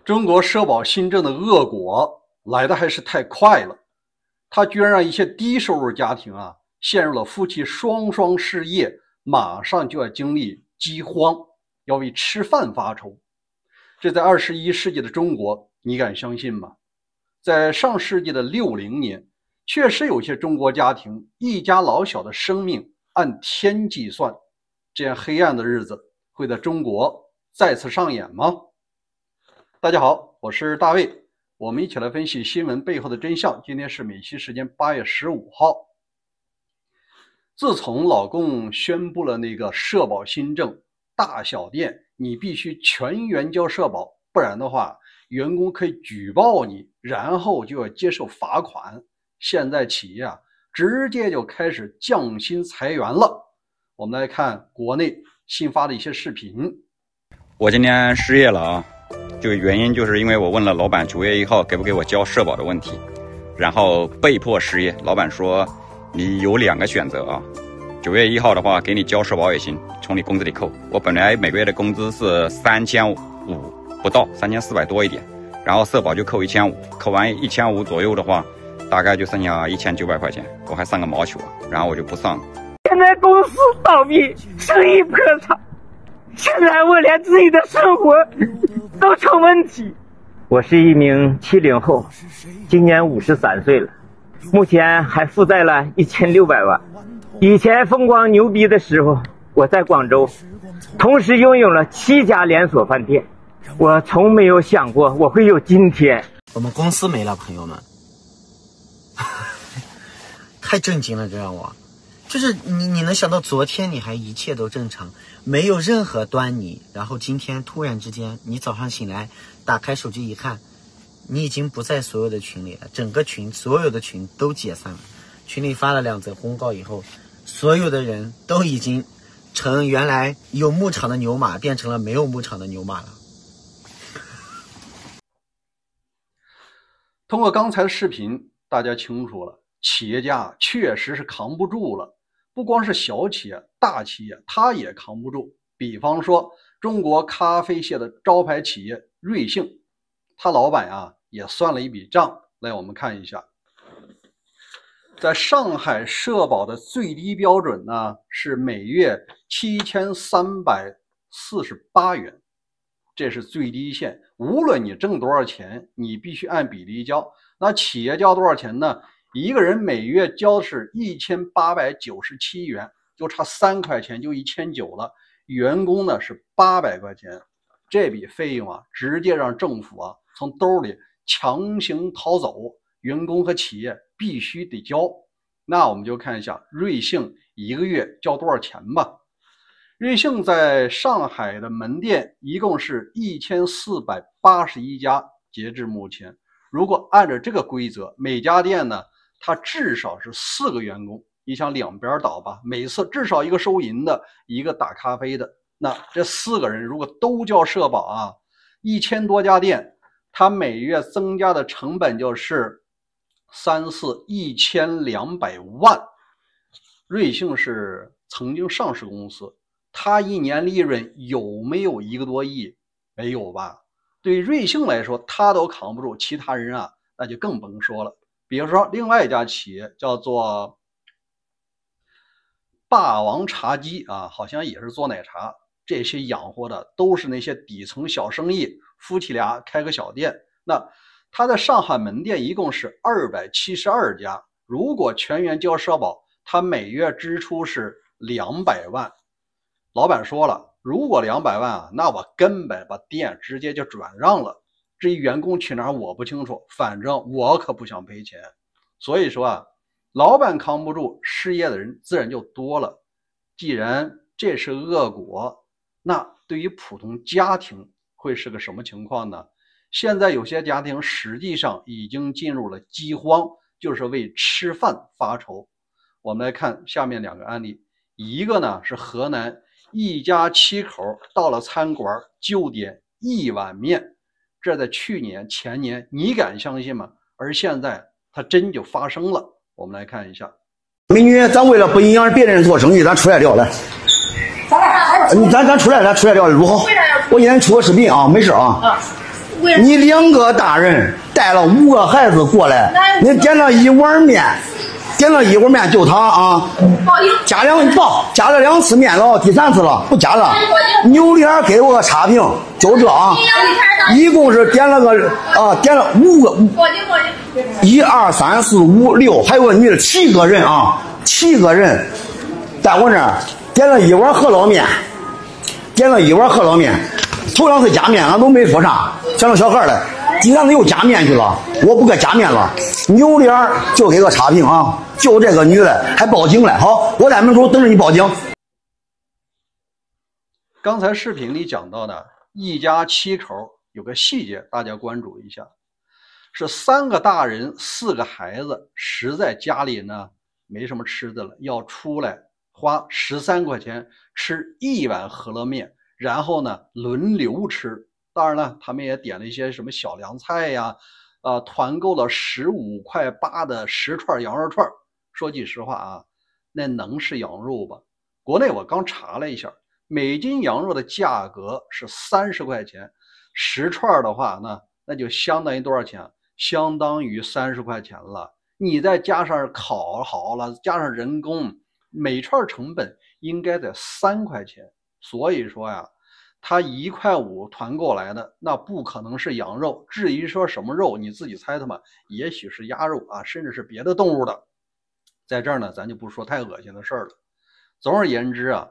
中国社保新政的恶果来的还是太快了，它居然让一些低收入家庭陷入了夫妻双双失业，马上就要经历饥荒，要为吃饭发愁。这在21世纪的中国，你敢相信吗？在上世纪的60年，确实有些中国家庭一家老小的生命按天计算，这样黑暗的日子会在中国再次上演吗？大家好，我是大卫，我们一起来分析新闻背后的真相。今天是美西时间8月15号。自从老共宣布了那个社保新政，大小店你必须全员交社保，不然的话员工可以举报你，然后就要接受罚款。现在企业直接就开始降薪裁员了。我们来看国内新发的一些视频。我今天失业了这个原因就是因为我问了老板9月1号给不给我交社保的问题，然后被迫失业。老板说你有2个选择9月1号的话给你交社保也行，从你工资里扣。我本来每个月的工资是3500不到，3400多一点，然后社保就扣1500，扣完1500左右的话，大概就剩下1900块钱，我还上个毛球然后我就不上了。现在公司倒闭，生意破产，现在我连自己的生活都成问题。我是一名70后，今年53岁了，目前还负债了1600万。以前风光牛逼的时候，我在广州，同时拥有了7家连锁饭店。我从没有想过我会有今天。我们公司没了，朋友们，太震惊了，这让我。就是你能想到昨天你还一切都正常，没有任何端倪，然后今天突然之间你早上醒来打开手机一看，你已经不在所有的群里了，整个群所有的群都解散了，群里发了2则公告以后，所有的人都已经从原来有牧场的牛马变成了没有牧场的牛马了。通过刚才的视频大家清楚了，企业家确实是扛不住了，不光是小企业，大企业他也扛不住。比方说中国咖啡界的招牌企业瑞幸，他老板也算了一笔账，来我们看一下。在上海社保的最低标准呢是每月7348元，这是最低线，无论你挣多少钱，你必须按比例交。那企业交多少钱呢？一个人每月交是1897元，就差3块钱就1900了。员工呢是800块钱，这笔费用直接让政府从兜里强行掏走，员工和企业必须得交。那我们就看一下瑞幸一个月交多少钱吧。瑞幸在上海的门店一共是1481家，截至目前。如果按照这个规则，每家店呢它至少是4个员工，你想两边倒吧，每次至少一个收银的，一个打咖啡的，那这4个人如果都交社保1000多家店，它每月增加的成本就是1200万。瑞幸是曾经上市公司，它一年利润有没有1个多亿？没有吧。对于瑞幸来说，它都扛不住，其他人那就更甭说了。比如说另外一家企业叫做霸王茶姬好像也是做奶茶，这些养活的都是那些底层小生意，夫妻俩开个小店。那他在上海门店一共是272家，如果全员交社保，他每月支出是200万。老板说了，如果200万那我根本把店直接就转让了。至于员工去哪儿我不清楚，反正我可不想赔钱。所以说老板扛不住，失业的人自然就多了。既然这是恶果，那对于普通家庭会是个什么情况呢？现在有些家庭实际上已经进入了饥荒，就是为吃饭发愁。我们来看下面2个案例。一个呢是河南一家7口到了餐馆就点1碗面，这在去年前年你敢相信吗？而现在它真就发生了。我们来看一下。美女，咱为了不影响别人做生意，咱出来聊来。咱出来聊如何？我给你出个视频没事你2个大人带了5个孩子过来，你点了1碗面，就汤啊，加了2次面了，第3次了不加了。牛脸给我个差评，就这啊，一共是点了5个，1、2、3、4、5、6，还有个女的7个人啊，7个人，在我这儿点了1碗饸饹面，头2次加面俺都没说啥，像那小孩的，第3次又加面去了，我不该加面了，牛脸就给个差评啊，就这个女的还报警了。好，我在门口等着你报警。刚才视频里讲到的一家7口有个细节，大家关注一下，是3个大人4个孩子，实在家里呢没什么吃的了，要出来花13块钱吃1碗饸饹面，然后呢轮流吃。当然了，他们也点了一些什么小凉菜呀，团购了15.8块的10串羊肉串。说句实话啊，那能是羊肉吧？国内我刚查了一下，每斤羊肉的价格是30块钱，10串的话呢，那就相当于多少钱？相当于30块钱了。你再加上烤好了，加上人工，每串成本应该在3块钱。所以说呀，他1.5块团购来的，那不可能是羊肉。至于说什么肉，你自己猜它嘛，也许是鸭肉啊，甚至是别的动物的。在这儿呢，咱就不说太恶心的事儿了。总而言之啊，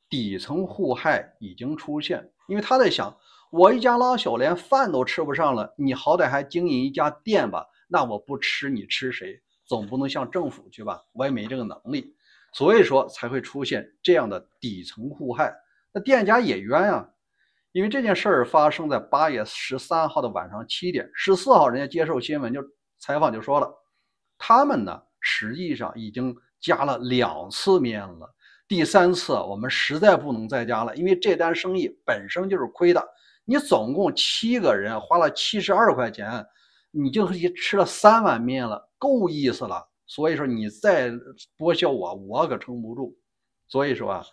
底层互害已经出现，因为他在想，我一家老小连饭都吃不上了，你好歹还经营一家店吧，那我不吃你吃谁？总不能向政府去吧，我也没这个能力，所以说才会出现这样的底层互害。那店家也冤啊，因为这件事儿发生在8月13号的晚上7点，14号人家接受新闻就采访就说了，他们呢实际上已经加了2次面了，第3次我们实在不能再加了，因为这单生意本身就是亏的，你总共7个人花了72块钱，你就吃了3碗面了，够意思了。所以说你再剥削我可撑不住。所以说啊，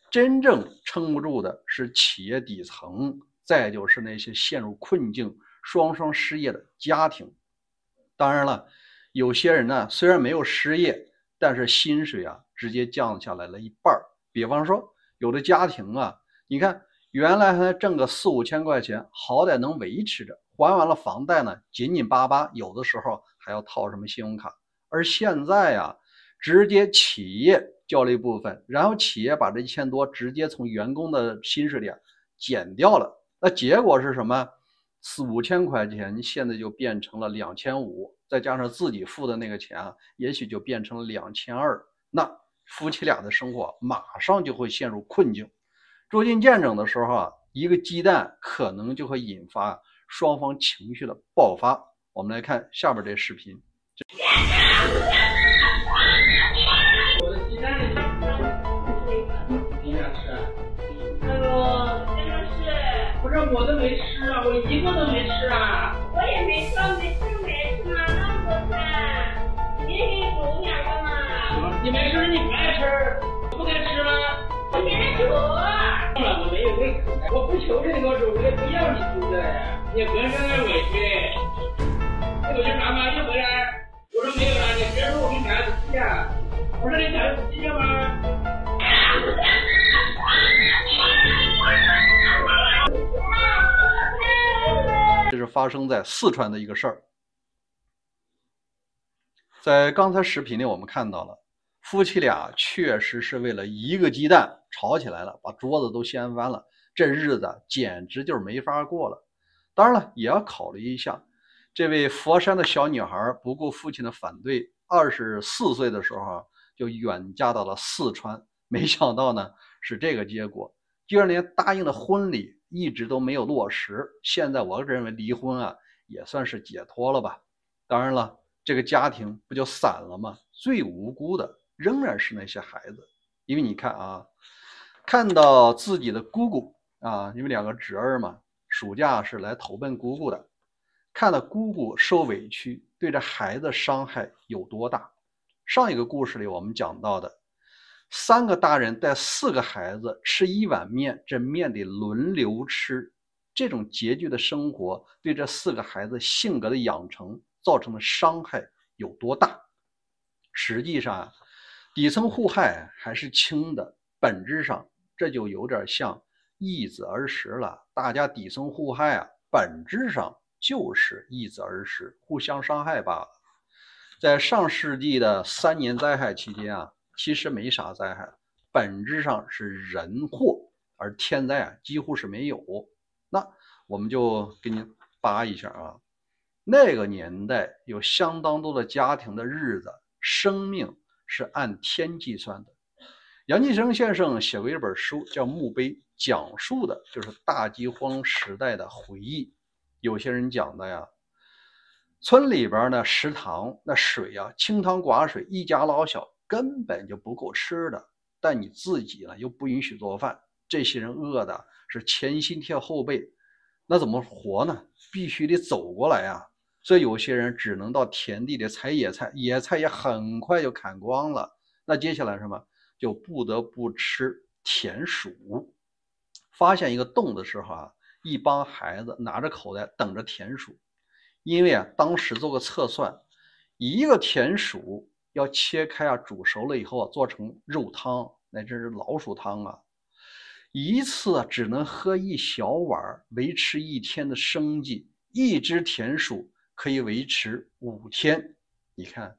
真正撑不住的是企业底层，再就是那些陷入困境、双双失业的家庭。当然了，有些人呢虽然没有失业，但是薪水啊直接降下来了1半。比方说有的家庭啊，你看原来还挣个4、5千块钱，好歹能维持着，还完了房贷呢紧紧巴巴，有的时候还要套什么信用卡。而现在啊，直接企业交了一部分，然后企业把这1000多直接从员工的薪水里减掉了，那结果是什么？4、5千块钱现在就变成了2500，再加上自己付的那个钱啊，也许就变成了2200。那夫妻俩的生活马上就会陷入困境。捉襟见肘的时候啊，一个鸡蛋可能就会引发双方情绪的爆发。我们来看下边这视频。我的鸡蛋你想吃？哎呦，真的是，不是我都没吃啊，我1个都没吃啊。我也没吃，没吃嘛，那么多菜，你也给你煮2个嘛。你没吃，你不爱吃，我不该吃吗？我现在煮。我没有胃口，我不求着你给我煮，我也不要你煮的，你也不要在那委屈。这我就拿麻就回来。我说没有了，你别说我给你买了鸡呀，我说你买了鸡了吗？这是发生在四川的一个事儿。在刚才视频里我们看到了，夫妻俩确实是为了1个鸡蛋吵起来了，把桌子都掀翻了，这日子简直就是没法过了。当然了，也要考虑一下，这位佛山的小女孩不顾父亲的反对，24岁的时候就远嫁到了四川，没想到呢是这个结果，居然连答应的婚礼一直都没有落实。现在我认为离婚啊也算是解脱了吧。当然了，这个家庭不就散了吗？最无辜的仍然是那些孩子。因为你看啊，看到自己的姑姑啊，因为2个侄儿嘛，暑假是来投奔姑姑的，看到姑姑受委屈，对这孩子伤害有多大。上一个故事里我们讲到的，3个大人带4个孩子吃1碗面，这面得轮流吃，这种拮据的生活对这4个孩子性格的养成造成的伤害有多大？实际上，底层互害还是轻的，本质上这就有点像易子而食了。大家底层互害啊，本质上就是易子而食，互相伤害罢了。在上世纪的3年灾害期间啊，其实没啥灾害，本质上是人祸，而天灾啊几乎是没有。那我们就给你扒一下啊，那个年代有相当多的家庭的日子，生命是按天计算的。杨继生先生写过一本书叫《墓碑》，讲述的就是大饥荒时代的回忆。有些人讲的呀，村里边呢食堂那水啊清汤寡水，一家老小根本就不够吃的，但你自己呢又不允许做饭，这些人饿的是前心贴后背，那怎么活呢？必须得走过来呀。所以有些人只能到田地里采野菜，野菜也很快就砍光了。那接下来什么？就不得不吃田鼠。发现一个洞的时候啊，一帮孩子拿着口袋等着田鼠，因为啊当时做个测算，一个田鼠要切开啊煮熟了以后啊做成肉汤，那真是老鼠汤啊，一次只能喝1小碗，维持1天的生计。一只田鼠可以维持5天。你看，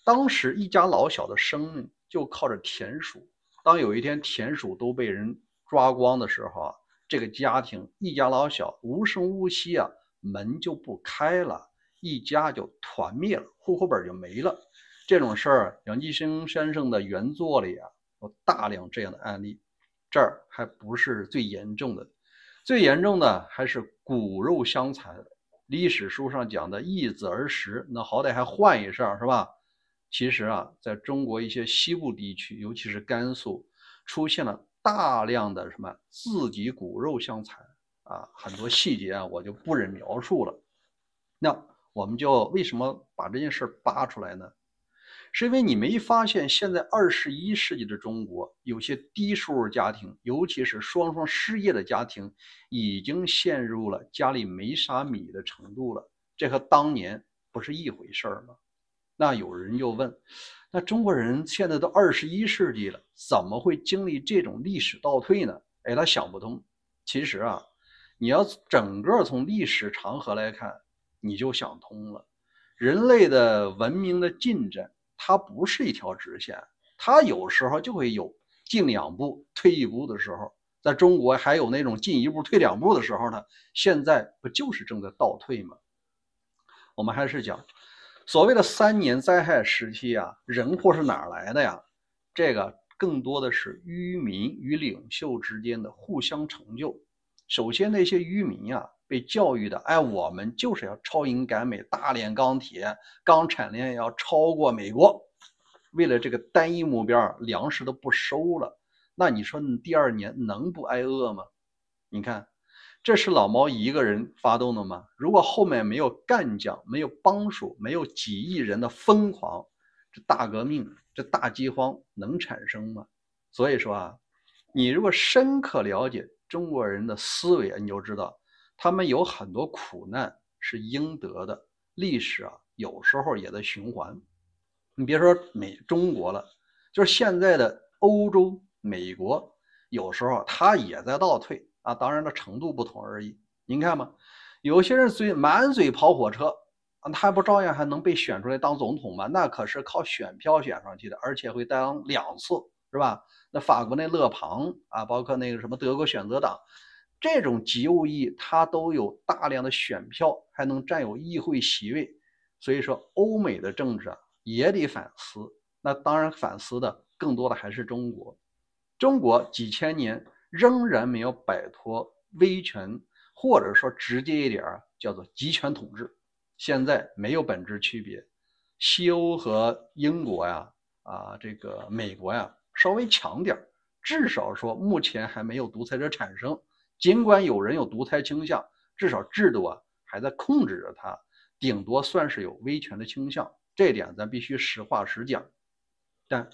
当时一家老小的生命就靠着田鼠。当有一天田鼠都被人抓光的时候啊，这个家庭一家老小无声无息啊，门就不开了，一家就团灭了，户口本就没了。这种事儿，杨继生先生的原作里啊有大量这样的案例。这儿还不是最严重的，最严重的还是骨肉相残。历史书上讲的易子而食，那好歹还换一声是吧？其实啊，在中国一些西部地区，尤其是甘肃，出现了大量的什么自己骨肉相残啊，很多细节啊我就不忍描述了。那我们就为什么把这件事扒出来呢？是因为你没发现现在21世纪的中国，有些低收入家庭，尤其是双双失业的家庭，已经陷入了家里没啥米的程度了。这和当年不是一回事吗？那有人就问，那中国人现在都21世纪了，怎么会经历这种历史倒退呢？他想不通。其实啊，你要整个从历史长河来看，你就想通了。人类的文明的进展，它不是一条直线，它有时候就会有进2步退1步的时候。在中国还有那种进1步退2步的时候呢，现在不就是正在倒退吗？我们还是讲所谓的3年灾害时期啊，人祸是哪来的呀？这个更多的是愚民与领袖之间的互相成就。首先那些愚民啊，被教育的，我们就是要超英赶美，大炼钢铁，钢产量要超过美国。为了这个单一目标，粮食都不收了。那你说你第2年能不挨饿吗？你看，这是老毛一个人发动的吗？如果后面没有干将，没有帮手，没有几亿人的疯狂，这大革命，这大饥荒能产生吗？所以说啊，你如果深刻了解中国人的思维，你就知道他们有很多苦难是应得的。历史啊，有时候也在循环。你别说中国了，就是现在的欧洲、美国，有时候它也在倒退啊，当然的程度不同而已。您看嘛，有些人满嘴跑火车啊，他不照样还能被选出来当总统吗？那可是靠选票选上去的，而且会当2次，是吧？那法国那勒庞啊，包括那个什么德国选择党，这种极右翼，它都有大量的选票，还能占有议会席位。所以说，欧美的政治啊也得反思。那当然，反思的更多的还是中国。中国几千年仍然没有摆脱威权，或者说直接一点叫做集权统治。现在没有本质区别。西欧和英国呀，这个美国呀，稍微强点，至少说目前还没有独裁者产生。尽管有人有独裁倾向，至少制度啊还在控制着它，顶多算是有威权的倾向。这点咱必须实话实讲。但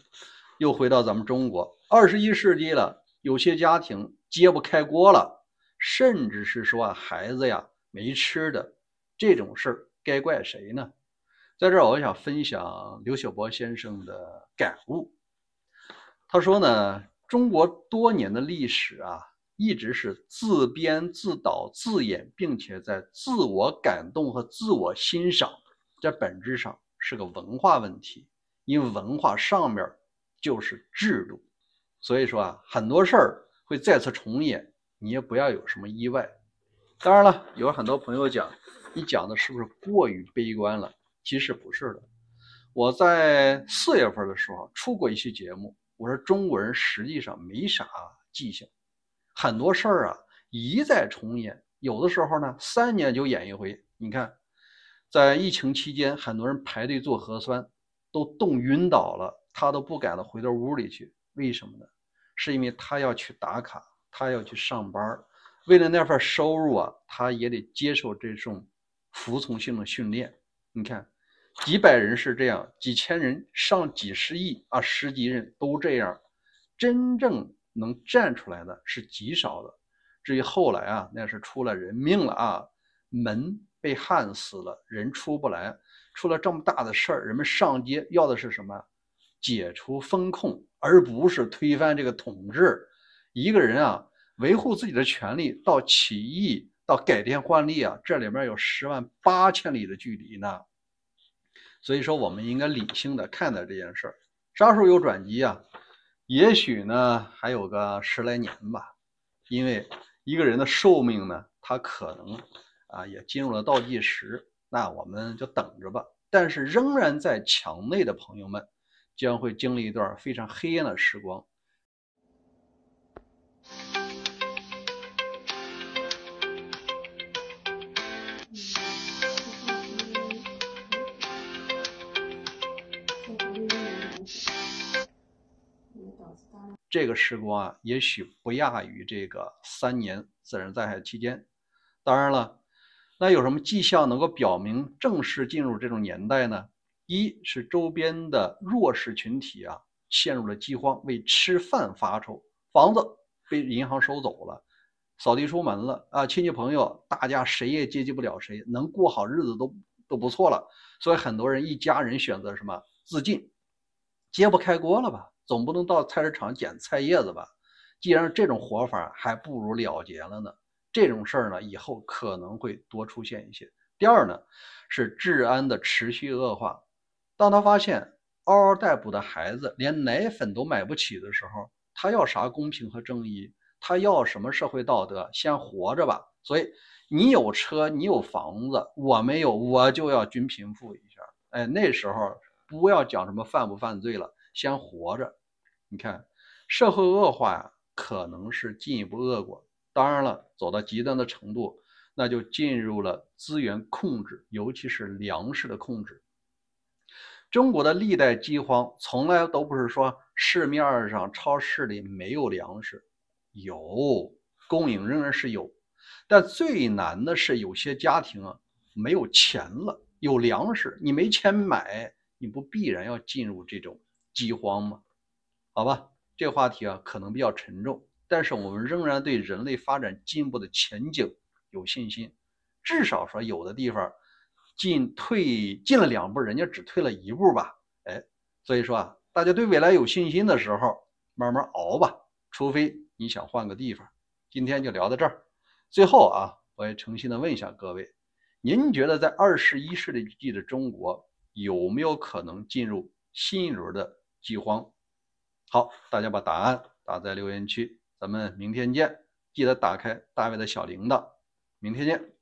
又回到咱们中国，21世纪了，有些家庭揭不开锅了，甚至是说孩子呀没吃的这种事儿，该怪谁呢？在这儿我想分享刘晓波先生的感悟。他说呢，中国多年的历史啊，一直是自编自导自演，并且在自我感动和自我欣赏，这本质上是个文化问题，因为文化上面就是制度。所以说啊，很多事儿会再次重演，你也不要有什么意外。当然了，有很多朋友讲，你讲的是不是过于悲观了？其实不是的。我在4月份的时候出过一期节目，我说中国人实际上没啥记性，很多事儿啊一再重演，有的时候呢3年就演一回。你看，在疫情期间，很多人排队做核酸都冻晕倒了，他都不敢回到屋里去。为什么呢？是因为他要去打卡，他要去上班，为了那份收入啊，他也得接受这种服从性的训练。你看，几百人是这样，几千人，上几十亿啊，10几人都这样，真正能站出来的是极少的。至于后来啊，那是出了人命了啊，门被焊死了，人出不来，出了这么大的事儿，人们上街要的是什么？解除风控，而不是推翻这个统治。一个人啊，维护自己的权利到起义到改天换地啊，这里面有108000里的距离呢。所以说我们应该理性的看待这件事儿。啥时候有转机啊？也许呢还有个10来年吧，因为一个人的寿命呢，他可能啊也进入了倒计时，那我们就等着吧。但是仍然在墙内的朋友们将会经历一段非常黑暗的时光。这个时光啊，也许不亚于这个3年自然灾害期间。当然了，那有什么迹象能够表明正式进入这种年代呢？一是周边的弱势群体啊陷入了饥荒，为吃饭发愁，房子被银行收走了，扫地出门了啊，亲戚朋友大家谁也接济不了谁，能过好日子都不错了。所以很多人一家人选择什么？自尽，揭不开锅了吧，总不能到菜市场捡菜叶子吧。既然这种活法，还不如了结了呢。这种事儿呢，以后可能会多出现一些。第二呢，是治安的持续恶化。当他发现嗷嗷待哺的孩子连奶粉都买不起的时候，他要啥公平和正义？他要什么社会道德？先活着吧。所以你有车，你有房子，我没有，我就要均贫富一下。哎，那时候不要讲什么犯不犯罪了，先活着。你看，社会恶化呀，可能是进一步恶果。当然了，走到极端的程度，那就进入了资源控制，尤其是粮食的控制。中国的历代饥荒从来都不是说市面上超市里没有粮食，有，供应仍然是有，但最难的是有些家庭啊没有钱了，有粮食你没钱买，你不必然要进入这种饥荒吗？好吧，这个话题啊可能比较沉重，但是我们仍然对人类发展进步的前景有信心。至少说有的地方进了2步，人家只退了1步吧。哎，所以说啊，大家对未来有信心的时候，慢慢熬吧，除非你想换个地方。今天就聊到这儿。最后啊，我也诚心的问一下各位，您觉得在21世纪的中国有没有可能进入新一轮的饥荒？好，大家把答案打在留言区，咱们明天见。记得打开大卫的小铃铛，明天见。